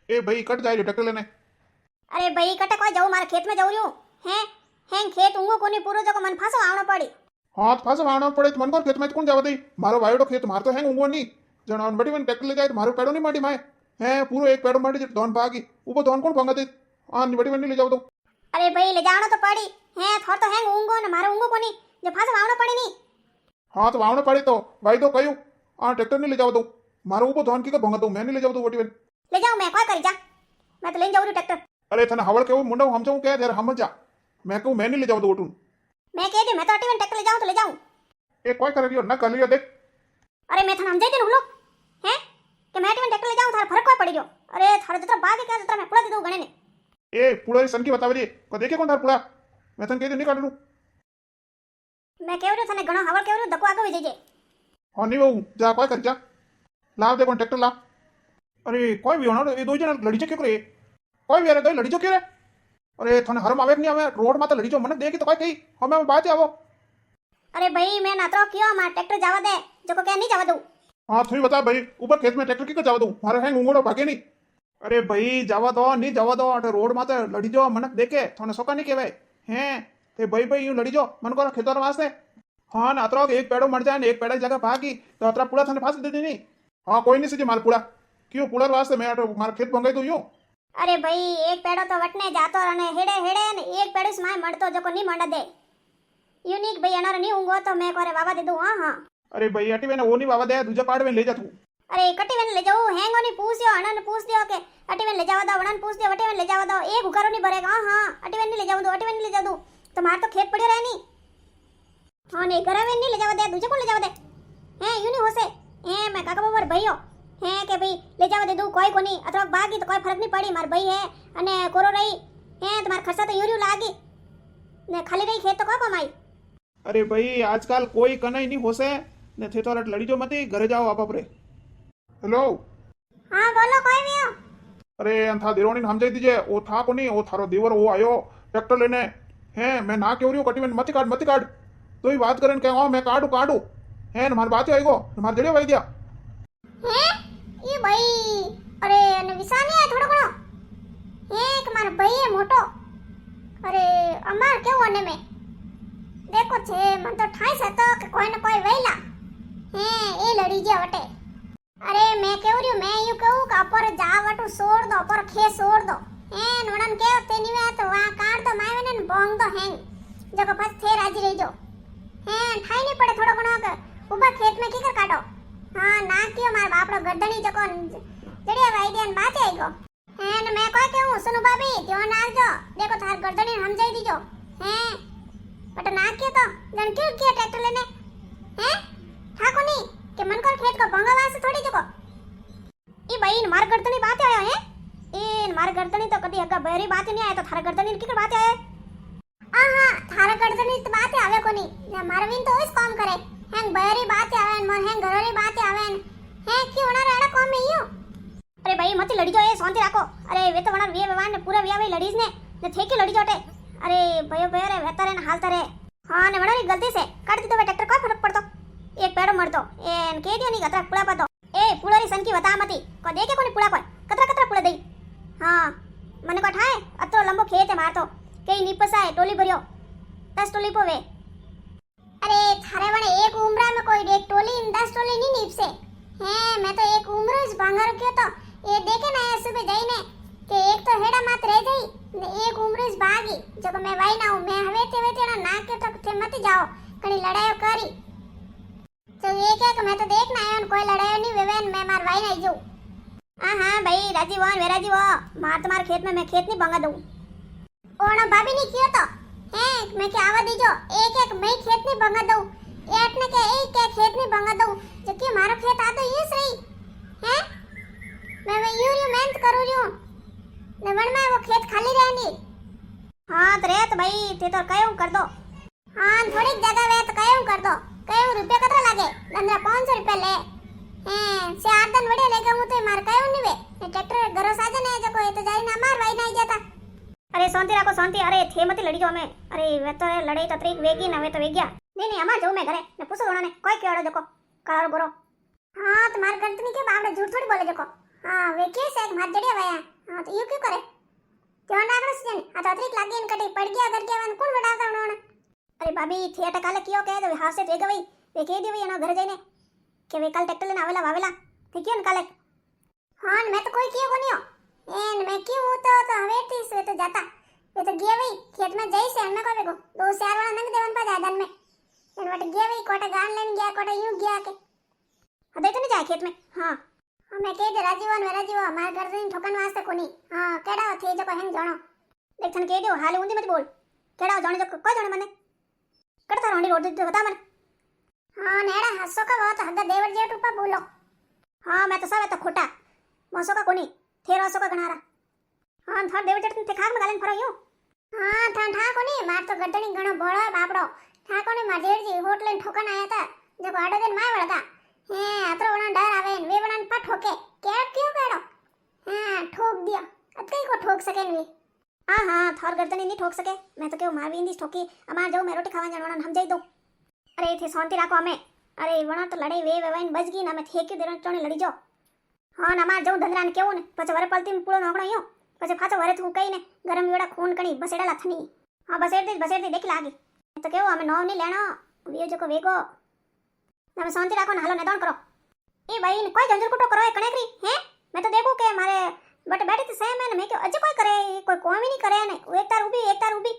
ए भाई कट जाए ट्रैक्टर लेने। अरे भाई कटे कोई जाऊ मारे खेत में जाऊ रही हूँ हैं हैं खेत ऊंगो कोनी पूरो जको मन फासो आवणो पड़ी। हाँ तो फांसा वाणो पड़े तो मन को खेत में कौन जावा दई मारो वायडो खेत मार तो है ऊंगो नहीं जण बड़ी वन ट्रैक्टर ले जाए तो मारो पेड़ो नहीं माटी माए हैं पूरो एक पेड़ो माटी धोन भागी ऊपर धोन कौन भांगा दे हाँ बड़ी वन नहीं ले जाओ तो। अरे भाई ले जावणो तो पड़ी हैं थोर तो हैं ऊंगो ने मारो ऊंगो कोनी जे फासो आवणो पड़ी नहीं। हाँ तो वावणो पड़े तो भाई तो कयूं हाँ ट्रैक्टर नहीं ले जाओ तो मारो ऊपर धोन की भंगा दो मैं नहीं ले जाओ तो बड़ी वन ले जाऊं मैं कोई करी जा मैं तो लेन जाऊ रही ट्रैक्टर। अरे थने हवल के मुंडा हम जाऊं क्या यार हम जा मैं कहूं मैं नहीं ले जाओ तो ओटून मैं कह दी मैं तो अटी वन ट्रैक्टर ले जाऊं तो ले जाऊं। एक कोई कर रही हो ना कर रही हो देख। अरे मैं थाने समझाई दे लोग हैं कि मैं अटी वन ट्रैक्टर ले जाऊं थारा फर्क कोई पड़ी जो। अरे थारे जतरा बाग है क्या जतरा मैं पुड़ा दे दूं गणे ने। ए पुड़ा सन की बतावरी को देखे कौन थार पुड़ा मैं तन कह दे नहीं काट लूं मैं केवरो थाने घणो हवल केवरो धक्को आगे वही जे। हाँ नहीं वो जा कोई कर जा लाव दे कौन ट्रैक्टर ला। अरे कोई भी होना ये दो जना लड़ी क्यों करे कोई भी अरे दो लड़ी क्यों रे अरे थने हरम आवे नहीं आवे रोड में तो लड़ी जो मन देखी तो कोई कही हमें बात आवो। अरे भाई मैं नातरो कियो मार ट्रैक्टर जावा दे जको क्या नहीं जावा दूं। हाँ तू ही बता भाई ऊपर खेत में ट्रैक्टर की को जावा दूं मारे हैंग उंगड़ो भागे नहीं। अरे भाई जावा दो नहीं जावा दो अटे रोड में तो लड़ी जो मनक देखे थने सोका नहीं कहवे हैं ते भाई भाई यूं लड़ी जो मन को खेतर वास्ते हाँ ना अतरो एक पेड़ो मर जाए एक पेड़ की जगह भागी तो अतरा पूरा थने फांस दे दी नहीं। हाँ कोई नहीं सीजे मार पूरा क्यों पूरा वास्ते मैं मार खेत भंगाई दू यूं। अरे भाई एक पेड़ो तो वटने जातो रने हेड़े हेड़े ने एक पेड़ो से माय मड़तो जको नहीं मंडा दे यूनिक भाई अनार नहीं होंगो तो मैं कोरे वावा दे दूं। हाँ हाँ अरे भाई अटी मैंने वो नहीं वावा दे दूजा पाड़ में ले जा तू। अरे कटी वन ले जाओ हैंगो नहीं पूछियो अनन पूछ दियो के अटी वन ले जावा दो वणन पूछ दियो वटी वन ले जावा दो एक उकारो नहीं भरेगा। हाँ हाँ अटी वन नहीं ले जाऊं दो अटी वन नहीं ले जाऊं दो तो मार तो खेत पड़े रहे नहीं। हाँ नहीं घरे वन नहीं ले जावा दे दूजे को ले जावा दे हैं यूं नहीं होसे हैं मैं काका बाबर भईयो हैं के भाई ले जावा दे दू कोई कोनी अथवा बागी तो कोई फर्क नहीं पड़ी मार भाई है अने कोरो रही हैं तुम्हार खर्चा तो यूरियो लागी ने खाली रही खेत तो को कमाई। अरे भाई आजकल कोई कनाई नहीं होसे ने थे तो लड़ी जो मती घरे जाओ आप अपरे। हेलो हाँ बोलो कोई भी हो। अरे था देरोनी समझाई दीजिए वो था को नहीं वो थारो देवर वो आयो ट्रैक्टर लेने हैं मैं ना क्यों रही हूँ कटी में मत काट तो ही बात करें क्या मैं काटू है हमारी बात आएगो हमारे जड़े भाई दिया हैं ये भाई अरे ने विसानी है थोड़ो घणो एक मार भाई है मोटो अरे अमार केव होने में देखो छे मन तो ठाई से तो कि कोई न कोई वेला हैं ए लड़ी जे वटे। अरे मैं केव रही मैं यूं कहूं का पर जा वटू छोड़ दो पर खे छोड़ दो हैं नोडन के तेनी वे तो वा काट दो माय ने बोंग दो हैं जको बस थे राजी रही जो हैं ठाई नहीं पड़े थोड़ो घणो के ऊपर खेत में की कर काटो। हाँ ना क्यों मार बापड़ो गड्ढणी जको जड़िया भाई देन बाते आईगो हैं ने मैं कोई कहूं सुनु भाभी त्यो नाल जो देखो थार गड्ढणी समझाई दीजो हैं बट ना क्यों तो जन क्यों किया ट्रैक्टर लेने हैं ठाको नहीं के मन कर खेत को भंगा वासे थोड़ी जको ई भाई ने मार गड्ढणी बाते आयो है ए मार गड्ढणी तो कदी हगा बहरी बात नहीं आया तो थार गड्ढणी की बात आया। आहा थार गड्ढणी तो बात आवे कोनी ने मारवीन तो इस काम करे हैं बहरी बात आवेन मोर हैं घरोरी बात आवेन हैं क्यों ना रेड़ा कॉम में यूं। अरे भाई मत लड़ी जो ए शांति राखो अरे वे तो वणा वे भगवान ने पूरा वियावे लड़ीस ने थे के लड़ी जोटे अरे भयो भयो रे वेता रे न हालता रे। हाँ ने वणारी गलती से काट दी तो ट्रैक्टर कोई फर्क पड़तो एक पेड़ो मरतो एन के दियो नहीं कतरा पुड़ा पातो ए पुड़ारी सन की बता मती को देखे कोनी पुड़ा कोई कतरा कतरा पुड़ा दई। हाँ मने को ठाए अतो लंबो खेत है मारतो कई निपसाए टोली भरियो 10 टोली पोवे। अरे थारे वणे एक उमरा में कोई एक टोली 10 टोली नहीं नीपसे हैं मैं तो एक उमरो इस भांगा रखियो तो ये देखे ना सुबह जाईने के एक तो हेड़ा मात रह गई ने एक उमरो इस भागी जब मैं वाई ना हूं मैं हवे ते ना ना के तो थे मत जाओ कणी लड़ाई करी तो ये क्या कि मैं तो देख ना आयो कोई लड़ाई नहीं वेवेन मैं मार वाई ना जो। हां भाई राजी वन वेराजी वो मार तुम्हारे खेत में मैं खेत नहीं भंगा दूं ओना भाभी नहीं कियो तो हैं मैं क्या आवा दीजो एक एक मैं खेत नहीं भंगा दूं एक ने के एक के खेत नहीं भंगा दूं जो कि मारो खेत आ तो ये सही हैं मैं यूं मेहनत करू रही हूं ने वन में वो खेत खाली रहनी। हां तो रे तो भाई ते तो कयूं कर दो हां थोड़ी जगह वे तो कयूं कर दो कयूं रुपया कतरा लागे 500 रुपया ले हैं से आदन वडे लेके हूं तो मार कयूं नहीं वे ट्रैक्टर घरो साजन है जो कोई तो जाई ना मार भाई नहीं जाता। अरे शांति राखो शांति अरे थे मत लड़ी जो हमें अरे वे तो लड़ाई तो तरीक वेगी ना वे तो वेग्या नहीं नहीं हमार जाऊं मैं घरे ने पूछो उन्होंने कोई केड़ो जको करारो बोरो। हां तुम्हार गंतनी के बावड़े झूठ थोड़ी बोले जको हां वे के से मार जड़िया वया हाँ तो यूं क्यों करे ध्यान राखना सीजन आ तो अतरीक लागे ने कटी पड़ गया कर गया वन कौन वडाता उन्होंने अरे भाभी थिएटर काले कियो कहे तो हाथ से वेग वई वे कह दी वई एनो घर जईने के वे कल ट्रैक्टर लेने आवेला वावेला ठीक है न काले हाँ मैं तो कोई कियो कोनी हो एन मैं क्यों तो हवे थी से तो जाता वे तो गया वई खेत में जई से हमें को दो चार वाला नंग देवन पा जादन में एन वट गया वई कोटा गान लेने गया कोटा यूं गया के हदे तो नहीं जाए खेत में हाँ मैं कह दे राजीवन वे राजीव मार घर से ठोकन वास्ते कोनी हाँ केड़ा थे जो हेंग जानो देख थन कह दियो हाल ऊंदी मत बोल केड़ा जाने जो कोई जाने मने कड़ता रोंडी रोड दे बता मन हाँ नेड़ा हसो का बहुत हद देवर जेठ ऊपर बोलो हाँ मैं तो सब है तो खोटा मसो का कोनी थेरो सो का गणारा हाँ थर देवर जेठ ते खाक में गालन फरो यूं हाँ था ठा कोनी मार तो गड्डणी गणो बोळो बापड़ो ठा कोनी मार जेठ जी होटल ठोकन आया था जो आडो दिन माय वळगा हे अतरो वणा डर आवे वे वणा पर ठोके के क्यों केड़ो हां ठोक दिया अतई को ठोक सके नी हां हां थोर गर्दनी नहीं ठोक सके मैं तो केव मारवी इंदी ठोकी अमार जो मैं रोटी खावा जाणो हम जाई दो अरे थे शांति राखो हमें अरे वणा तो लड़ाई वे वेवाइन बच गई ना मैं थे क्यों देरण चोने लड़ी जो हां ना मार जो धंधरा ने केवो ने पछे वरे पलती में पूरो नोकड़ो यो पछे फाचो वरे तू कई ने गरम वेड़ा खून कणी बसेड़ा लाथनी हां बसेड़ दे देख लागी तो केवो हमें नौ नहीं लेनो वीयो जो को वेगो તમે શાંતિ રાખો ને હાલો નિદાન કરો એ ભાઈ ને કોઈ જંજર કુટો કરો એ કણેકરી હે मैं तो देखू के मारे बट बैठी तो सेम है ने मैं क्यों अजय कोई करे कोई कोई भी नहीं करे ने एक तार ऊबी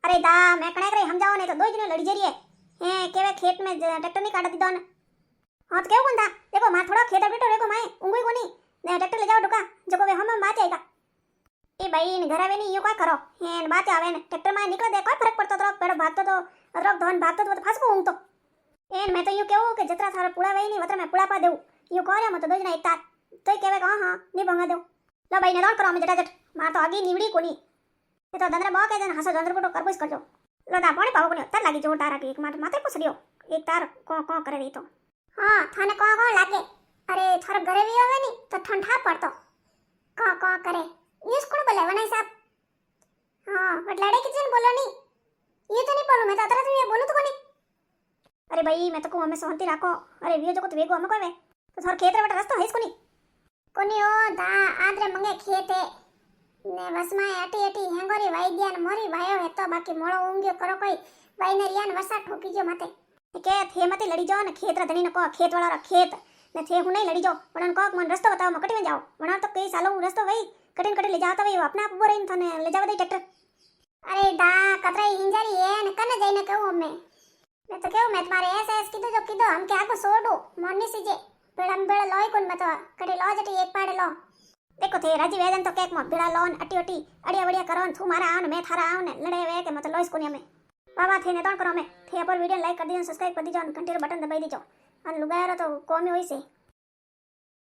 अरे दा मैं कणेकरी समझाओ ने तो दो जने लड़ी जरिए हे केवे खेत में ट्रैक्टर नहीं काट दीदो ने हां तो केव कोन था देखो मार थोड़ा खेत बेटो रेको माए उंगई कोनी ने ट्रैक्टर ले जाओ डुका जो को वे हम बात आएगा ए भाई ने घर आवे नहीं यो कोई करो हे बात आवे ने ट्रैक्टर में निकल दे कोई फर्क पड़तो तो पेड़ो भागतो तो अदरक धोन भागतो तो फासको ऊंग तो एन मैं तो यूं कहूं कि जतरा थारा पुड़ा वही नहीं वतरा मैं पुड़ा पा देऊ यूं कहरे मत दो जना एक तार तो कहवे हां हां नहीं भंगा देऊ लो भाई ने दौड़ करो मैं जटाजट मार तो आगे निवड़ी कोनी ये तो दंदरा बा के जन हसो जंदर कोटो करबोस करजो लो दा पानी पावो कोनी तर लागी जो तारा के एक माथे पुसरियो एक तार को करे रही तो हां थाने को लागे अरे थारा घरे भी आवे नी तो ठंडा पड़तो को करे ये कोण बोले वनाई साहब हां बट लड़े किचन बोलो नहीं ये तो नहीं बोलू मैं तो अतरा तुम ये बोलू तो कोनी अरे भाई मैं तो को हमें शांति राखो अरे वियो जो को तो वेगो हमें कोई वे तो थोर खेत रे बट रास्ता हेस कोनी ओ दा आद्रे मंगे खेते ने वसमा एटी हेंगोरी वाई दिया ने मोरी वायो है तो बाकी मोळो ऊंग्यो करो कोई वाई ने रियान वसा ठोकी जो माथे के थे मते लड़ी जाओ ने खेत रा धनी ने को खेत वाला रा खेत ने थे हु नहीं लड़ी जाओ वणन को मन रस्तो बताओ मकटी में जाओ वणा तो कई सालों रस्तो वही कटिन ले जाता वही अपना आप बोरे थने ले जाव दे ट्रैक्टर अरे दा कतराई हिंजारी है ने कने जईने कहू मैं तो क्यों मैं तुम्हारे ऐसे कीधो जो कीधो हम क्या को सोडो मोनी सीजे बेड़ा लोई कोन मत कटे लो जटी एक पाड़े लो देखो थे राजी वेदन तो केक मत बेड़ा लोन अटी अड़िया बढ़िया करो तू मारा आवन मैं थारा आवन लड़े वे के मत लोइस कोनी हमें बाबा थे ने तोड़ करो मैं थे पर वीडियो लाइक कर दीजो सब्सक्राइब कर दीजो घंटी रो बटन दबाई दीजो अन लुगायरो तो कोमी होई से